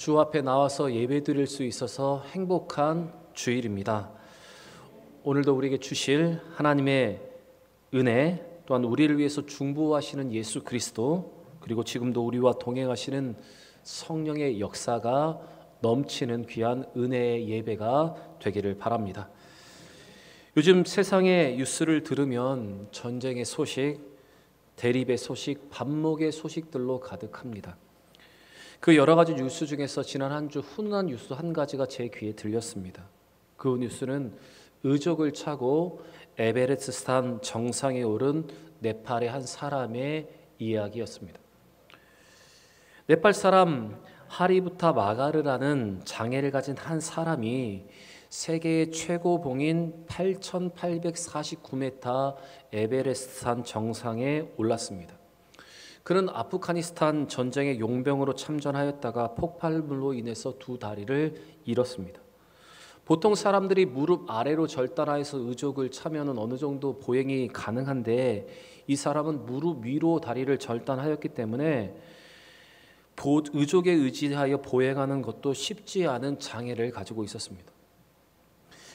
주 앞에 나와서 예배드릴 수 있어서 행복한 주일입니다. 오늘도 우리에게 주실 하나님의 은혜, 또한 우리를 위해서 중보하시는 예수 그리스도, 그리고 지금도 우리와 동행하시는 성령의 역사가 넘치는 귀한 은혜의 예배가 되기를 바랍니다. 요즘 세상의 뉴스를 들으면 전쟁의 소식, 대립의 소식, 반목의 소식들로 가득합니다. 그 여러 가지 뉴스 중에서 지난 한 주 훈훈한 뉴스 한 가지가 제 귀에 들렸습니다. 그 뉴스는 의족을 차고 에베레스트 산 정상에 오른 네팔의 한 사람의 이야기였습니다. 네팔 사람 하리부타 마가르라는 장애를 가진 한 사람이 세계의 최고 봉인 8,849m 에베레스트 산 정상에 올랐습니다. 그는 아프가니스탄 전쟁의 용병으로 참전하였다가 폭발물로 인해서 두 다리를 잃었습니다. 보통 사람들이 무릎 아래로 절단하여서 의족을 차면은 어느 정도 보행이 가능한데 이 사람은 무릎 위로 다리를 절단하였기 때문에 의족에 의지하여 보행하는 것도 쉽지 않은 장애를 가지고 있었습니다.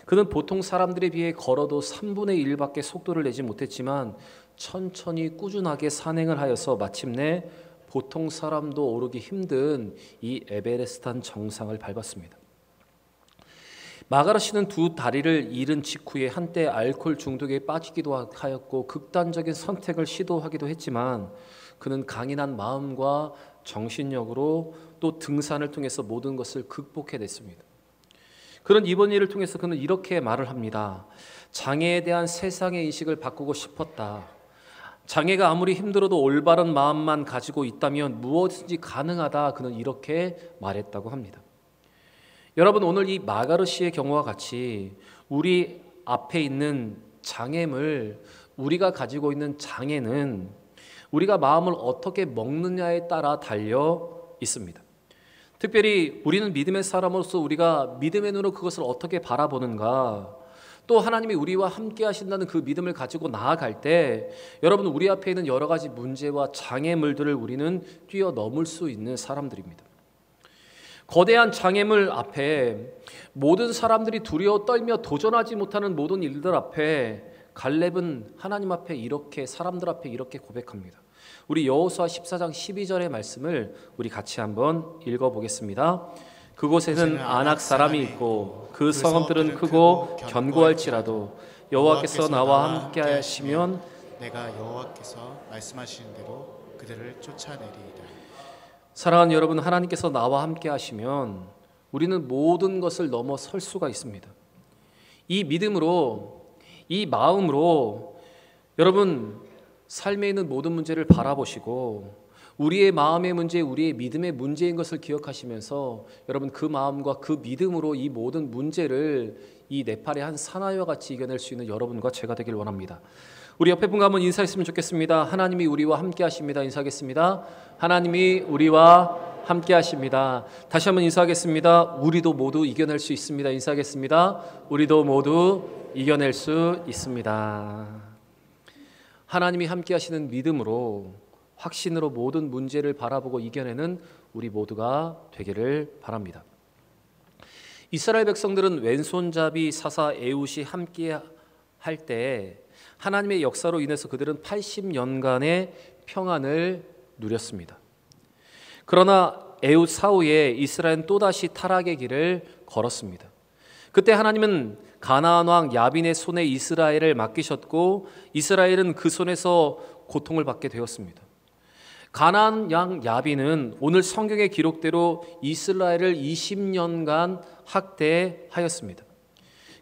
그는 보통 사람들에 비해 걸어도 3분의 1밖에 속도를 내지 못했지만 천천히 꾸준하게 산행을 하여서 마침내 보통 사람도 오르기 힘든 이 에베레스트 정상을 밟았습니다. 마가라 씨는 두 다리를 잃은 직후에 한때 알코올 중독에 빠지기도 하였고 극단적인 선택을 시도하기도 했지만 그는 강인한 마음과 정신력으로 또 등산을 통해서 모든 것을 극복해냈습니다. 그런 이번 일을 통해서 그는 이렇게 말을 합니다. 장애에 대한 세상의 인식을 바꾸고 싶었다. 장애가 아무리 힘들어도 올바른 마음만 가지고 있다면 무엇이든지 가능하다. 그는 이렇게 말했다고 합니다. 여러분, 오늘 이 마가르 씨의 경우와 같이 우리 앞에 있는 장애물, 우리가 가지고 있는 장애는 우리가 마음을 어떻게 먹느냐에 따라 달려 있습니다. 특별히 우리는 믿음의 사람으로서 우리가 믿음의 눈으로 그것을 어떻게 바라보는가, 또 하나님이 우리와 함께 하신다는 그 믿음을 가지고 나아갈 때 여러분, 우리 앞에 있는 여러 가지 문제와 장애물들을 우리는 뛰어넘을 수 있는 사람들입니다. 거대한 장애물 앞에 모든 사람들이 두려워 떨며 도전하지 못하는 모든 일들 앞에 갈렙은 하나님 앞에 이렇게, 사람들 앞에 이렇게 고백합니다. 우리 여호수아 14장 12절의 말씀을 우리 같이 한번 읽어보겠습니다. 그곳에는 아낙 사람이 있고 그 성읍들은 크고 견고할지라도 여호와께서 나와 함께 하시면 내가 여호와께서 말씀하시는 대로 그들을 쫓아내리이다. 사랑하는 여러분, 하나님께서 나와 함께 하시면 우리는 모든 것을 넘어설 수가 있습니다. 이 믿음으로, 이 마음으로 여러분 삶에 있는 모든 문제를 바라보시고 우리의 마음의 문제, 우리의 믿음의 문제인 것을 기억하시면서 여러분 그 마음과 그 믿음으로 이 모든 문제를 이 네팔의 한 사나이와 같이 이겨낼 수 있는 여러분과 제가 되길 원합니다. 우리 옆에 분과 한번 인사했으면 좋겠습니다. 하나님이 우리와 함께 하십니다. 인사하겠습니다. 하나님이 우리와 함께 하십니다. 다시 한번 인사하겠습니다. 우리도 모두 이겨낼 수 있습니다. 인사하겠습니다. 우리도 모두 이겨낼 수 있습니다. 하나님이 함께 하시는 믿음으로, 확신으로 모든 문제를 바라보고 이겨내는 우리 모두가 되기를 바랍니다. 이스라엘 백성들은 왼손잡이 사사 에훗이 함께 할 때 하나님의 역사로 인해서 그들은 80년간의 평안을 누렸습니다. 그러나 에훗 사후에 이스라엘은 또다시 타락의 길을 걸었습니다. 그때 하나님은 가나안 왕 야빈의 손에 이스라엘을 맡기셨고 이스라엘은 그 손에서 고통을 받게 되었습니다. 가나안 왕 야빈은 오늘 성경의 기록대로 이스라엘을 20년간 학대하였습니다.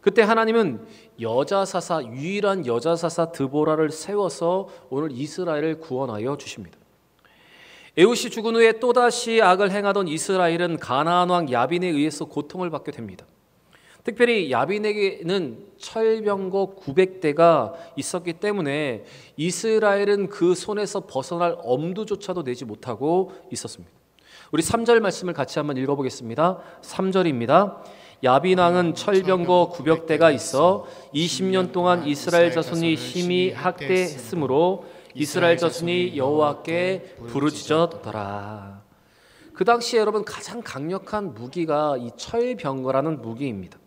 그때 하나님은 여자사사, 유일한 여자사사 드보라를 세워서 오늘 이스라엘을 구원하여 주십니다. 에훗이 죽은 후에 또다시 악을 행하던 이스라엘은 가나안 왕 야빈에 의해서 고통을 받게 됩니다. 특별히 야빈에게는 철병거 900대가 있었기 때문에 이스라엘은 그 손에서 벗어날 엄두조차도 내지 못하고 있었습니다. 우리 3절 말씀을 같이 한번 읽어보겠습니다. 3절입니다. 야빈 왕은 철병거 900대가 있어 20년 동안 이스라엘 자손이 심히 학대했으므로 이스라엘 자손이 여호와께 부르짖었더라. 그 당시에 여러분 가장 강력한 무기가 이 철병거라는 무기입니다.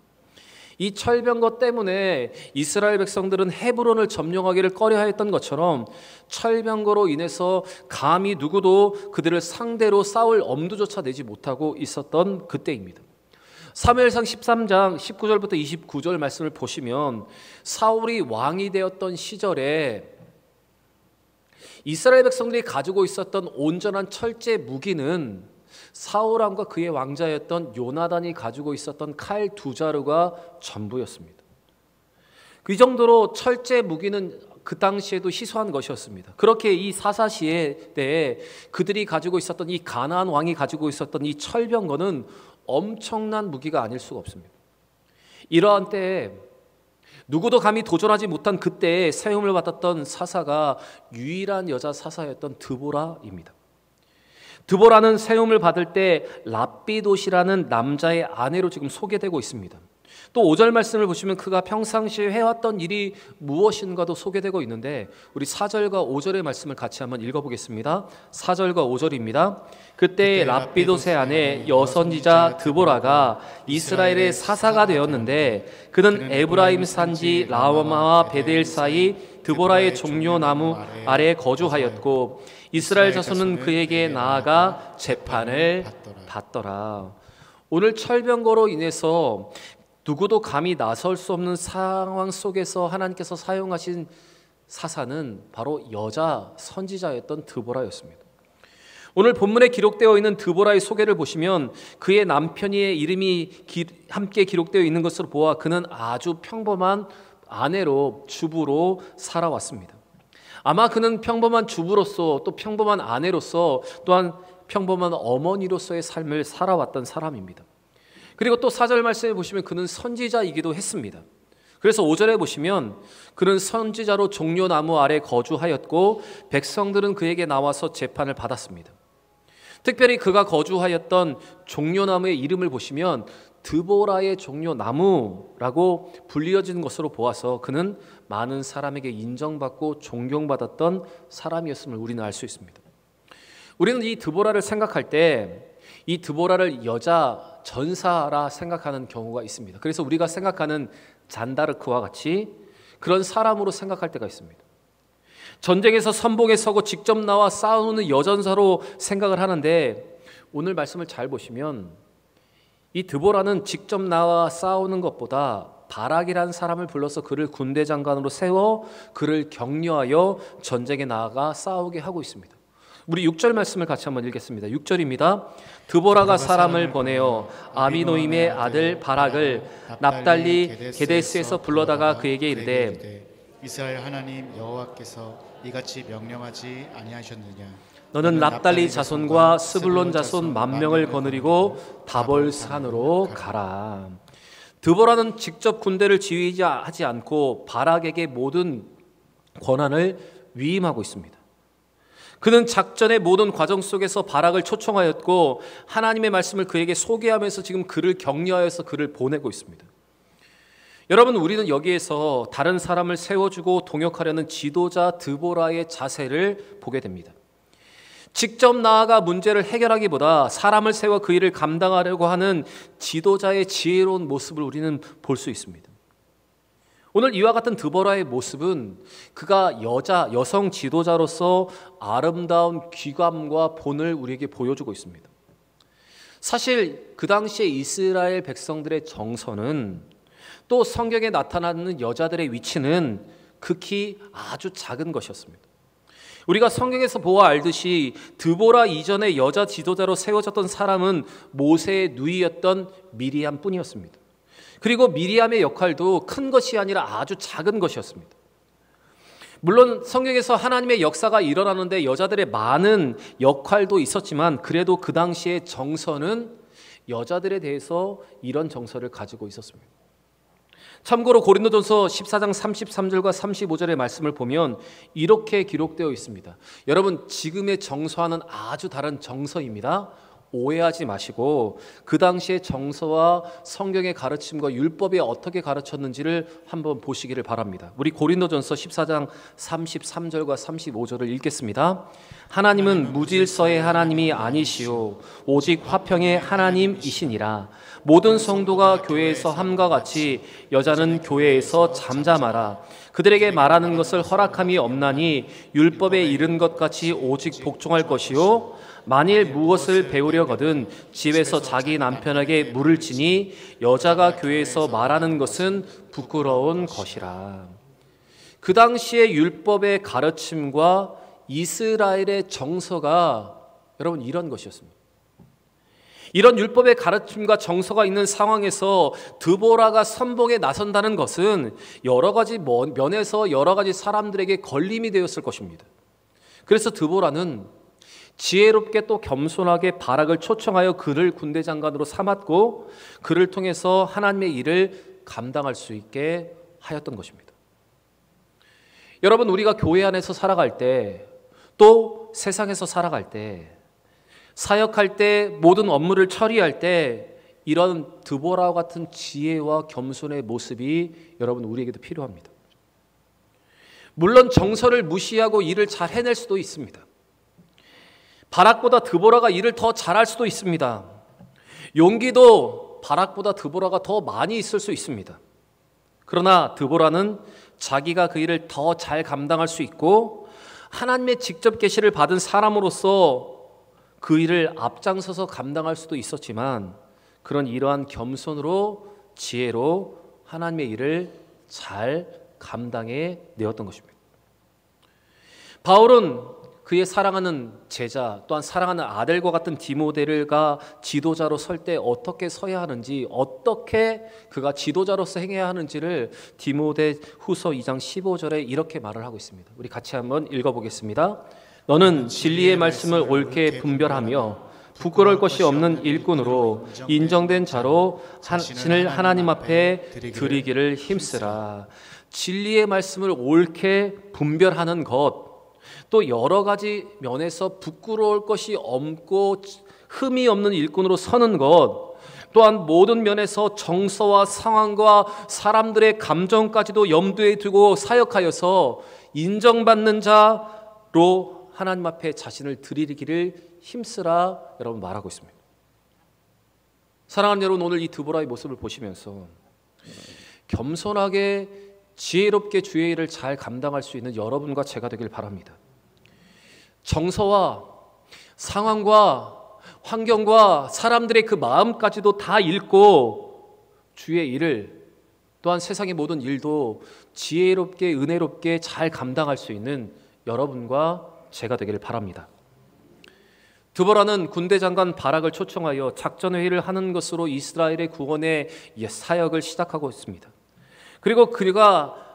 이 철병거 때문에 이스라엘 백성들은 헤브론을 점령하기를 꺼려하였던 것처럼 철병거로 인해서 감히 누구도 그들을 상대로 싸울 엄두조차 내지 못하고 있었던 그때입니다. 사무엘상 13장 19절부터 29절 말씀을 보시면 사울이 왕이 되었던 시절에 이스라엘 백성들이 가지고 있었던 온전한 철제 무기는 사울왕과 그의 왕자였던 요나단이 가지고 있었던 칼 2자루가 전부였습니다. 그 정도로 철제 무기는 그 당시에도 희소한 것이었습니다. 그렇게 이 사사시에 때에 그들이 가지고 있었던 이 가나안 왕이 가지고 있었던 이 철병거는 엄청난 무기가 아닐 수가 없습니다. 이러한 때에 누구도 감히 도전하지 못한 그때에 세움을 받았던 사사가 유일한 여자 사사였던 드보라입니다. 드보라는 세움을 받을 때 랍비돗이라는 남자의 아내로 지금 소개되고 있습니다. 또 5절 말씀을 보시면 그가 평상시에 해왔던 일이 무엇인가도 소개되고 있는데 우리 4절과 5절의 말씀을 같이 한번 읽어보겠습니다. 4절과 5절입니다. 그때 랍비돗의 아내 여선지자 드보라가 이스라엘의 사사가 되었는데 그는 에브라임 산지 라마와 베델 사이 드보라의 종려나무 아래에 거주하였고 이스라엘 자손은 그에게 나아가 재판을 받더라. 오늘 철병거로 인해서 누구도 감히 나설 수 없는 상황 속에서 하나님께서 사용하신 사사는 바로 여자 선지자였던 드보라였습니다. 오늘 본문에 기록되어 있는 드보라의 소개를 보시면 그의 남편의 이름이 함께 기록되어 있는 것으로 보아 그는 아주 평범한 아내로 주부로 살아왔습니다. 아마 그는 평범한 주부로서 또 평범한 아내로서 또한 평범한 어머니로서의 삶을 살아왔던 사람입니다. 그리고 또 4절 말씀에 보시면 그는 선지자이기도 했습니다. 그래서 5절에 보시면 그는 선지자로 종려나무 아래 거주하였고 백성들은 그에게 나와서 재판을 받았습니다. 특별히 그가 거주하였던 종려나무의 이름을 보시면 드보라의 종려나무라고 불리어진 것으로 보아서 그는 많은 사람에게 인정받고 존경받았던 사람이었음을 우리는 알 수 있습니다. 우리는 이 드보라를 생각할 때 이 드보라를 여자 전사라 생각하는 경우가 있습니다. 그래서 우리가 생각하는 잔다르크와 같이 그런 사람으로 생각할 때가 있습니다. 전쟁에서 선봉에 서고 직접 나와 싸우는 여전사로 생각을 하는데 오늘 말씀을 잘 보시면 이 드보라는 직접 나와 싸우는 것보다 바락이라는 사람을 불러서 그를 군대 장관으로 세워 그를 격려하여 전쟁에 나아가 싸우게 하고 있습니다. 우리 6절 말씀을 같이 한번 읽겠습니다. 6절입니다. 드보라가 사람을 보내어 아비노임의 아들 바락을 납달리 게데스에서 불러다가 그에게 이르되 이스라엘 하나님 여호와께서 이같이 명령하지 아니하셨느냐 너는 납달리 자손과 스불론 자손 10,000명을 거느리고 다볼산으로 가라. 드보라는 직접 군대를 지휘하지 않고 바락에게 모든 권한을 위임하고 있습니다. 그는 작전의 모든 과정 속에서 바락을 초청하였고 하나님의 말씀을 그에게 소개하면서 지금 그를 격려하여서 그를 보내고 있습니다. 여러분, 우리는 여기에서 다른 사람을 세워주고 동역하려는 지도자 드보라의 자세를 보게 됩니다. 직접 나아가 문제를 해결하기보다 사람을 세워 그 일을 감당하려고 하는 지도자의 지혜로운 모습을 우리는 볼 수 있습니다. 오늘 이와 같은 드보라의 모습은 그가 여성 지도자로서 아름다운 귀감과 본을 우리에게 보여주고 있습니다. 사실 그 당시에 이스라엘 백성들의 정서는 또 성경에 나타나는 여자들의 위치는 극히 아주 작은 것이었습니다. 우리가 성경에서 보아 알듯이 드보라 이전에 여자 지도자로 세워졌던 사람은 모세의 누이였던 미리암 뿐이었습니다. 그리고 미리암의 역할도 큰 것이 아니라 아주 작은 것이었습니다. 물론 성경에서 하나님의 역사가 일어나는데 여자들의 많은 역할도 있었지만 그래도 그 당시의 정서는 여자들에 대해서 이런 정서를 가지고 있었습니다. 참고로 고린도전서 14장 33절과 35절의 말씀을 보면 이렇게 기록되어 있습니다. 여러분, 지금의 정서와는 아주 다른 정서입니다. 오해하지 마시고 그 당시의 정서와 성경의 가르침과 율법이 어떻게 가르쳤는지를 한번 보시기를 바랍니다. 우리 고린도전서 14장 33절과 35절을 읽겠습니다. 하나님은 무질서의 하나님이 아니시오 오직 화평의 하나님이시니라. 모든 성도가 교회에서 함과 같이 여자는 교회에서 잠잠하라. 그들에게 말하는 것을 허락함이 없나니 율법에 이른 것 같이 오직 복종할 것이요 만일 무엇을 배우려거든 집에서 자기 남편에게 물을 지니 여자가 교회에서 말하는 것은 부끄러운 것이라. 그 당시의 율법의 가르침과 이스라엘의 정서가 여러분 이런 것이었습니다. 이런 율법의 가르침과 정서가 있는 상황에서 드보라가 선봉에 나선다는 것은 여러 가지 면에서 여러 가지 사람들에게 걸림이 되었을 것입니다. 그래서 드보라는 지혜롭게 또 겸손하게 바락을 초청하여 그를 군대 장관으로 삼았고 그를 통해서 하나님의 일을 감당할 수 있게 하였던 것입니다. 여러분, 우리가 교회 안에서 살아갈 때 또 세상에서 살아갈 때 사역할 때 모든 업무를 처리할 때 이런 드보라와 같은 지혜와 겸손의 모습이 여러분 우리에게도 필요합니다. 물론 정서를 무시하고 일을 잘 해낼 수도 있습니다. 바락보다 드보라가 일을 더 잘할 수도 있습니다. 용기도 바락보다 드보라가 더 많이 있을 수 있습니다. 그러나 드보라는 자기가 그 일을 더 잘 감당할 수 있고 하나님의 직접 계시를 받은 사람으로서 그 일을 앞장서서 감당할 수도 있었지만 그런 이러한 겸손으로 지혜로 하나님의 일을 잘 감당해 내었던 것입니다. 바울은 그의 사랑하는 제자 또한 사랑하는 아들과 같은 디모데가 지도자로 설 때 어떻게 서야 하는지 어떻게 그가 지도자로서 행해야 하는지를 디모데 후서 2장 15절에 이렇게 말을 하고 있습니다. 우리 같이 한번 읽어보겠습니다. 너는 진리의 말씀을 옳게 분별하며 부끄러울 것이 없는 일꾼으로 인정된 자로 신을 하나님 앞에 드리기를 힘쓰라. 진리의 말씀을 옳게 분별하는 것, 또 여러 가지 면에서 부끄러울 것이 없고 흠이 없는 일꾼으로 서는 것, 또한 모든 면에서 정서와 상황과 사람들의 감정까지도 염두에 두고 사역하여서 인정받는 자로 하나님 앞에 자신을 드리기를 힘쓰라 여러분 말하고 있습니다. 사랑하는 여러분, 오늘 이 드보라의 모습을 보시면서 겸손하게 지혜롭게 주의 일을 잘 감당할 수 있는 여러분과 제가 되길 바랍니다. 정서와 상황과 환경과 사람들의 그 마음까지도 다 읽고 주의 일을 또한 세상의 모든 일도 지혜롭게 은혜롭게 잘 감당할 수 있는 여러분과 제가 되기를 바랍니다. 드보라는 군대 장관 바락을 초청하여 작전회의를 하는 것으로 이스라엘의 구원의 사역을 시작하고 있습니다. 그리고 그가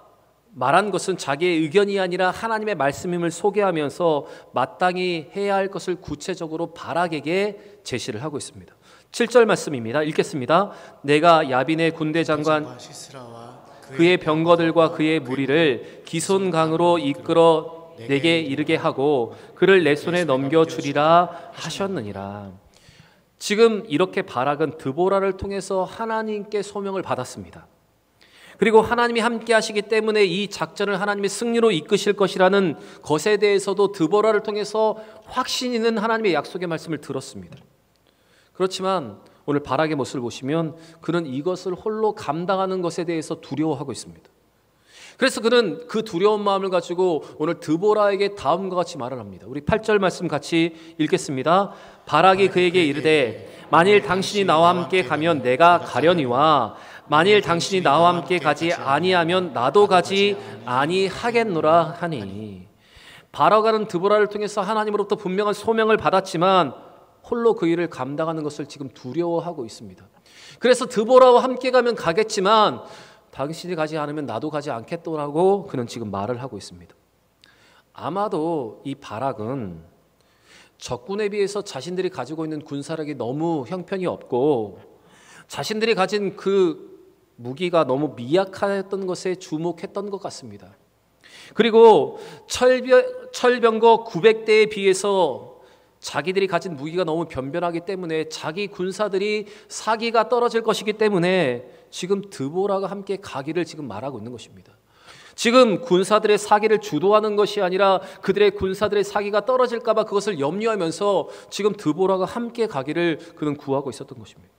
말한 것은 자기의 의견이 아니라 하나님의 말씀임을 소개하면서 마땅히 해야 할 것을 구체적으로 바락에게 제시를 하고 있습니다. 7절 말씀입니다. 읽겠습니다. 내가 야빈의 군대 장관 그의 병거들과 그의 무리를 기손강으로 이끌어 내게 이르게 하고 그를 내 손에 넘겨주리라 하셨느니라. 지금 이렇게 바락은 드보라를 통해서 하나님께 소명을 받았습니다. 그리고 하나님이 함께 하시기 때문에 이 작전을 하나님이 승리로 이끄실 것이라는 것에 대해서도 드보라를 통해서 확신 있는 하나님의 약속의 말씀을 들었습니다. 그렇지만 오늘 바락의 모습을 보시면 그는 이것을 홀로 감당하는 것에 대해서 두려워하고 있습니다. 그래서 그는 그 두려운 마음을 가지고 오늘 드보라에게 다음과 같이 말을 합니다. 우리 8절 말씀 같이 읽겠습니다. 바락이 그에게 이르되 만일 당신이 나와 함께 가면 내가 가려니와 만일 당신이 나와 함께 가지 아니하면 나도 가지 아니하겠노라 하니. 바락은 드보라를 통해서 하나님으로부터 분명한 소명을 받았지만 홀로 그 일을 감당하는 것을 지금 두려워하고 있습니다. 그래서 드보라와 함께 가면 가겠지만 당신이 가지 않으면 나도 가지 않겠더라고 그는 지금 말을 하고 있습니다. 아마도 이 바락은 적군에 비해서 자신들이 가지고 있는 군사력이 너무 형편이 없고 자신들이 가진 그 무기가 너무 미약했던 것에 주목했던 것 같습니다. 그리고 철병거 900대에 비해서 자기들이 가진 무기가 너무 변변하기 때문에 자기 군사들이 사기가 떨어질 것이기 때문에 지금 드보라가 함께 가기를 지금 말하고 있는 것입니다. 지금 군사들의 사기를 주도하는 것이 아니라 그들의 군사들의 사기가 떨어질까 봐 그것을 염려하면서 지금 드보라가 함께 가기를 그는 구하고 있었던 것입니다.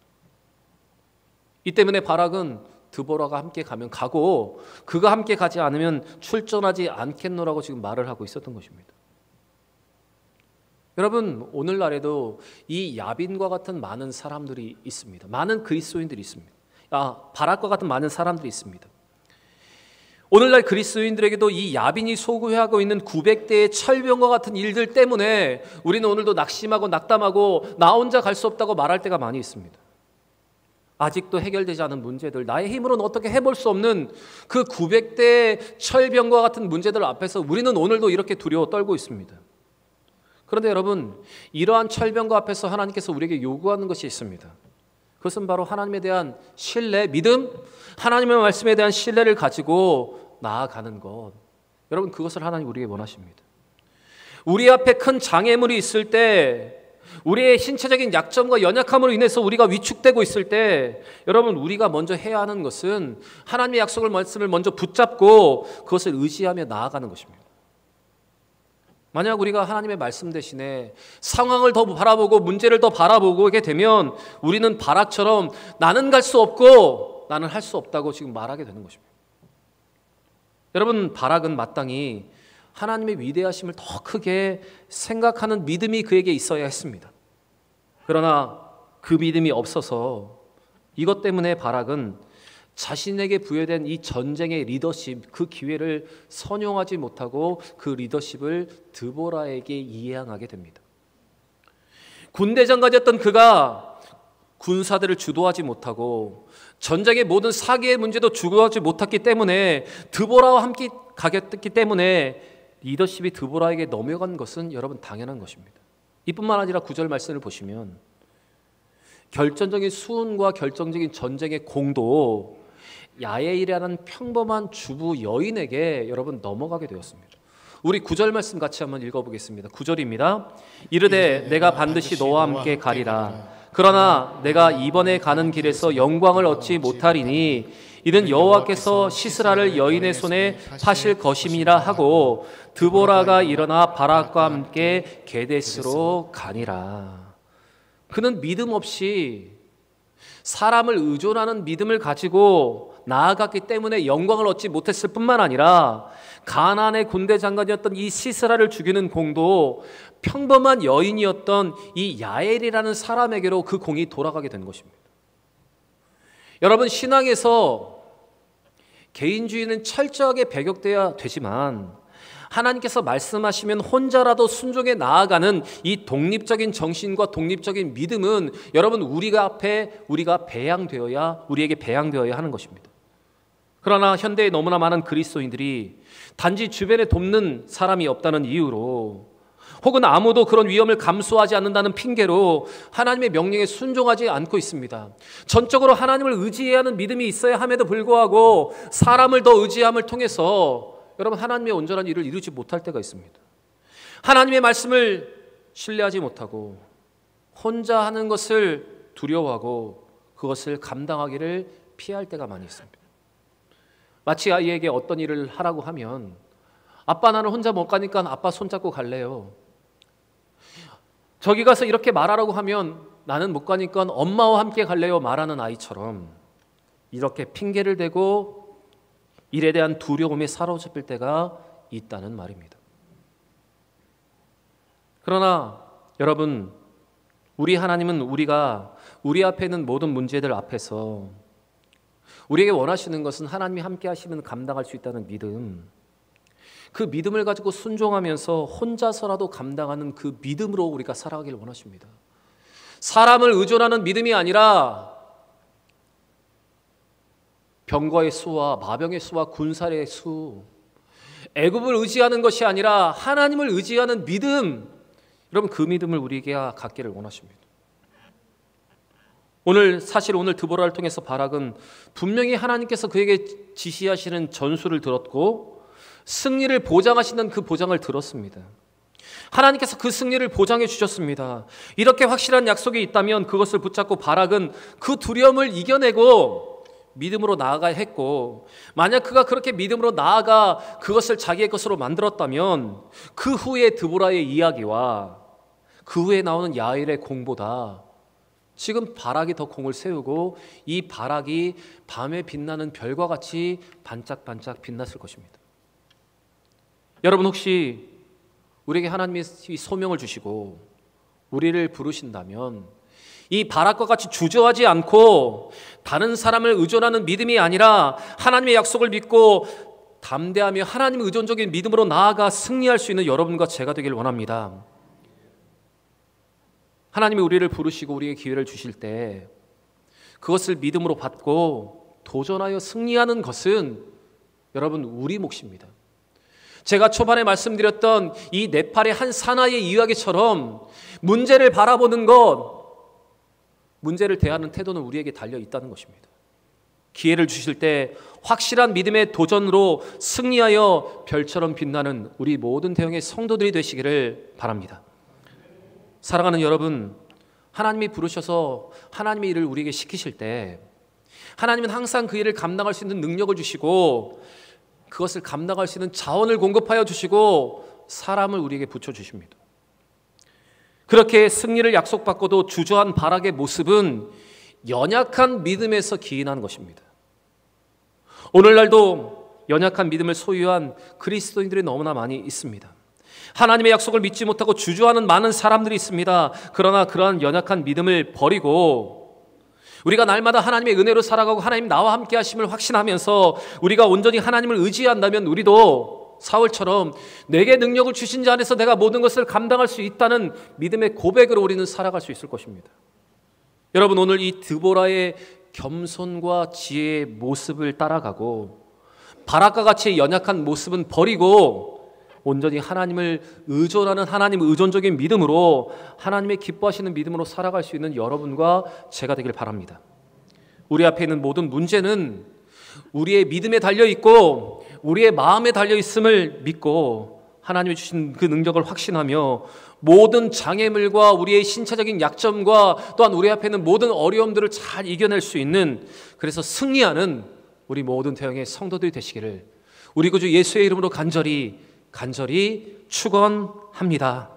이 때문에 바락은 드보라가 함께 가면 가고 그가 함께 가지 않으면 출전하지 않겠노라고 지금 말을 하고 있었던 것입니다. 여러분, 오늘날에도 이 야빈과 같은 많은 사람들이 있습니다. 많은 그리스도인들이 있습니다. 바락과 같은 많은 사람들이 있습니다. 오늘날 그리스도인들에게도 이 야빈이 소구하고 있는 900대의 철병과 같은 일들 때문에 우리는 오늘도 낙심하고 낙담하고 나 혼자 갈 수 없다고 말할 때가 많이 있습니다. 아직도 해결되지 않은 문제들, 나의 힘으로는 어떻게 해볼 수 없는 그 900대의 철병과 같은 문제들 앞에서 우리는 오늘도 이렇게 두려워 떨고 있습니다. 그런데 여러분, 이러한 철병과 앞에서 하나님께서 우리에게 요구하는 것이 있습니다. 그것은 바로 하나님에 대한 신뢰, 믿음, 하나님의 말씀에 대한 신뢰를 가지고 나아가는 것. 여러분, 그것을 하나님 우리에게 원하십니다. 우리 앞에 큰 장애물이 있을 때, 우리의 신체적인 약점과 연약함으로 인해서 우리가 위축되고 있을 때, 여러분, 우리가 먼저 해야 하는 것은 하나님의 약속을 말씀을 먼저 붙잡고 그것을 의지하며 나아가는 것입니다. 만약 우리가 하나님의 말씀 대신에 상황을 더 바라보고 문제를 더 바라보게 되면 우리는 바락처럼 나는 갈 수 없고 나는 할 수 없다고 지금 말하게 되는 것입니다. 여러분, 바락은 마땅히 하나님의 위대하심을 더 크게 생각하는 믿음이 그에게 있어야 했습니다. 그러나 그 믿음이 없어서 이것 때문에 바락은 자신에게 부여된 이 전쟁의 리더십, 그 기회를 선용하지 못하고 그 리더십을 드보라에게 이양하게 됩니다. 군대 장관이었던 그가 군사들을 주도하지 못하고 전쟁의 모든 사기의 문제도 주도하지 못했기 때문에 드보라와 함께 가겠기 때문에 리더십이 드보라에게 넘어간 것은 여러분 당연한 것입니다. 이뿐만 아니라 9절 말씀을 보시면 결정적인 수훈과 결정적인 전쟁의 공도 야에일이라는 평범한 주부 여인에게 여러분 넘어가게 되었습니다. 우리 9절 말씀 같이 한번 읽어보겠습니다. 9절입니다. 이르되 내가 반드시 너와 함께 가리라. 그러나 내가 이번에 가는 길에서 영광을 얻지 못하리니 이는 여호와께서 시스라를 여인의 손에 파실 것임이라 하고 드보라가 일어나 바락과 함께 게데스로 가니라. 그는 믿음 없이 사람을 의존하는 믿음을 가지고 나아갔기 때문에 영광을 얻지 못했을 뿐만 아니라 가나안의 군대 장관이었던 이 시스라를 죽이는 공도 평범한 여인이었던 이 야엘이라는 사람에게로 그 공이 돌아가게 된 것입니다. 여러분, 신앙에서 개인주의는 철저하게 배격돼야 되지만 하나님께서 말씀하시면 혼자라도 순종해 나아가는 이 독립적인 정신과 독립적인 믿음은 여러분 우리가 우리에게 배양되어야 하는 것입니다. 그러나 현대에 너무나 많은 그리스도인들이 단지 주변에 돕는 사람이 없다는 이유로 혹은 아무도 그런 위험을 감수하지 않는다는 핑계로 하나님의 명령에 순종하지 않고 있습니다. 전적으로 하나님을 의지해야 하는 믿음이 있어야 함에도 불구하고 사람을 더 의지함을 통해서 여러분 하나님의 온전한 일을 이루지 못할 때가 있습니다. 하나님의 말씀을 신뢰하지 못하고 혼자 하는 것을 두려워하고 그것을 감당하기를 피할 때가 많이 있습니다. 마치 아이에게 어떤 일을 하라고 하면 아빠 나는 혼자 못 가니까 아빠 손잡고 갈래요. 저기 가서 이렇게 말하라고 하면 나는 못 가니까 엄마와 함께 갈래요 말하는 아이처럼 이렇게 핑계를 대고 일에 대한 두려움에 사로잡힐 때가 있다는 말입니다. 그러나 여러분, 우리 하나님은 우리 앞에 있는 모든 문제들 앞에서 우리에게 원하시는 것은 하나님이 함께 하시면 감당할 수 있다는 믿음, 그 믿음을 가지고 순종하면서 혼자서라도 감당하는 그 믿음으로 우리가 살아가길 원하십니다. 사람을 의존하는 믿음이 아니라 병거의 수와 마병의 수와 군사의 수, 애굽을 의지하는 것이 아니라 하나님을 의지하는 믿음, 여러분 그 믿음을 우리에게 갖기를 원하십니다. 오늘 드보라를 통해서 바락은 분명히 하나님께서 그에게 지시하시는 전술을 들었고 승리를 보장하시는 그 보장을 들었습니다. 하나님께서 그 승리를 보장해 주셨습니다. 이렇게 확실한 약속이 있다면 그것을 붙잡고 바락은 그 두려움을 이겨내고 믿음으로 나아가야 했고, 만약 그가 그렇게 믿음으로 나아가 그것을 자기의 것으로 만들었다면 그 후에 드보라의 이야기와 그 후에 나오는 야엘의 공보다 지금 바락이 더 공을 세우고 이 바락이 밤에 빛나는 별과 같이 반짝반짝 빛났을 것입니다. 여러분, 혹시 우리에게 하나님이 소명을 주시고 우리를 부르신다면 이 바락과 같이 주저하지 않고 다른 사람을 의존하는 믿음이 아니라 하나님의 약속을 믿고 담대하며 하나님 의존적인 믿음으로 나아가 승리할 수 있는 여러분과 제가 되길 원합니다. 하나님이 우리를 부르시고 우리에게 기회를 주실 때 그것을 믿음으로 받고 도전하여 승리하는 것은 여러분 우리 몫입니다. 제가 초반에 말씀드렸던 이 네팔의 한 사나이의 이야기처럼 문제를 바라보는 것, 문제를 대하는 태도는 우리에게 달려 있다는 것입니다. 기회를 주실 때 확실한 믿음의 도전으로 승리하여 별처럼 빛나는 우리 모든 대형의 성도들이 되시기를 바랍니다. 사랑하는 여러분, 하나님이 부르셔서 하나님의 일을 우리에게 시키실 때 하나님은 항상 그 일을 감당할 수 있는 능력을 주시고 그것을 감당할 수 있는 자원을 공급하여 주시고 사람을 우리에게 붙여주십니다. 그렇게 승리를 약속받고도 주저한 바락의 모습은 연약한 믿음에서 기인하는 것입니다. 오늘날도 연약한 믿음을 소유한 그리스도인들이 너무나 많이 있습니다. 하나님의 약속을 믿지 못하고 주저하는 많은 사람들이 있습니다. 그러나 그러한 연약한 믿음을 버리고 우리가 날마다 하나님의 은혜로 살아가고 하나님 나와 함께 하심을 확신하면서 우리가 온전히 하나님을 의지한다면 우리도 사울처럼 내게 능력을 주신 자 안에서 내가 모든 것을 감당할 수 있다는 믿음의 고백으로 우리는 살아갈 수 있을 것입니다. 여러분, 오늘 이 드보라의 겸손과 지혜의 모습을 따라가고 바락과 같이 연약한 모습은 버리고 온전히 하나님을 의존하는 하나님 의존적인 믿음으로 하나님의 기뻐하시는 믿음으로 살아갈 수 있는 여러분과 제가 되길 바랍니다. 우리 앞에 있는 모든 문제는 우리의 믿음에 달려있고 우리의 마음에 달려있음을 믿고 하나님이 주신 그 능력을 확신하며 모든 장애물과 우리의 신체적인 약점과 또한 우리 앞에 있는 모든 어려움들을 잘 이겨낼 수 있는, 그래서 승리하는 우리 모든 대형의 성도들이 되시기를 우리 구주 예수의 이름으로 간절히 축원합니다.